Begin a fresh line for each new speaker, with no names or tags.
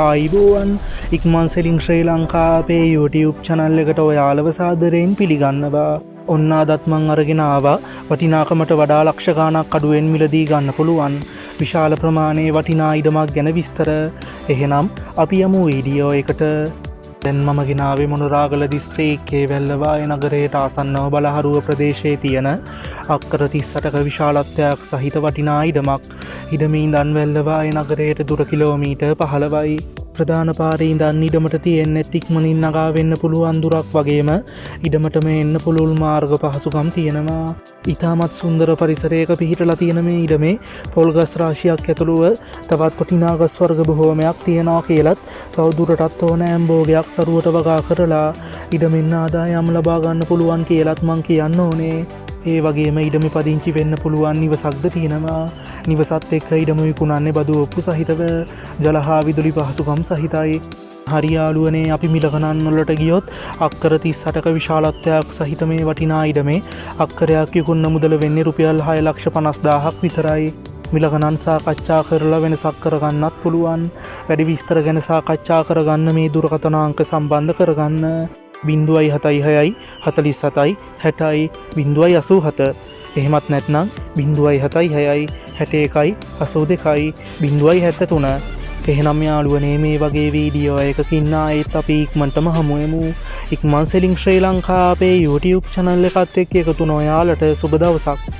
ආයිබෝවන් ඉක්මන් සෙලින් ශ්‍රී ලංකාවේ YouTube channel එකට ඔයාලව සාදරයෙන් පිළිගන්නවා. ඔන්න අදත් මං අරගෙන ආවා වටිනාකමට වඩා ලක්ෂ ගාණක් අඩුවෙන් මිලදී ගන්න පුළුවන් විශාල ප්‍රමාණයේ වටිනා ඉඩමක් ගැන විස්තර. එහෙනම් අපි යමු වීඩියෝ එකට. දැන් මම ගෙනාවේ මොනරාගල දිස්ත්‍රික්කයේ වැල්ලවාය නගරයට ආසන්නව බලහරුව ප්‍රදේශයේ තියෙන අක්කර 38ක විශාලත්වයක් සහිත වටිනා ඉඩමක්. ඉඩමේ ඉඳන් වැල්ලවාය නගරයට දුර කිලෝමීටර් 15යි. ප්‍රධාන පාරේ ඉඳන් ඉඩමට තියෙන්නේ ඉක්මනින් නගා වෙන්න පුළුවන් දුරක් වගේම ඉඩමටම එන්න පුළුල් මාර්ග පහසුකම් තියෙනවා. ඉතාමත් සුන්දර පරිසරයක පිහිටලා තියෙන මේ ඉඩමේ පොල් ගස් රාශියක් ඇතුළුව තවත් වටිනා ගස් වර්ග බොහෝමයක් තියෙනවා කියලත් තවදුරටත් ඕනෑම් භෝගයක් සරුවට වගා කරලා ඉඩමෙන් ආදායම් ලබා ගන්න පුළුවන් කියලත් මං කියන්න ඕනේ. ඒ වගේම ඉඩම පදිංචි වෙන්න පුළුවන් නිවසක්ද තියෙනවා. නිවසත් එක්ක ඉඩම විකුණන්නේ බදු ඔප්පු සහිතව ජල හා විදුලි පහසුකම් සහිතයි. හරියාළුවනේ අපි මිල ගණන් වලට ගියොත් අක්කර 38ක විශාලත්වයක් සහිත මේ වටිනා ඉඩමේ අක්කරයක් විකුණන මුදල වෙන්නේ රුපියල් 6,50,000ක් විතරයි. මිල ගණන් සාකච්ඡා කරලා වෙනසක් කරගන්නත් පුළුවන්. වැඩි විස්තර ගැන සාකච්ඡා කරගන්න මේ දුරකථන අංක සම්බන්ධ කරගන්න 076 47 60 087. එහෙමත් නැත්නම් 076 61 82 073. එහෙනම් යාළුවනේ මේ වගේ වීඩියෝ එකකින් ආයෙත් අපි ඉක්මනටම හමු වෙමු. ඉක්මන් සෙලින් ශ්‍රී ලංකාවේ YouTube channel එකත් එක්ක එකතු වෙන ඔයාලට සුබ දවසක්.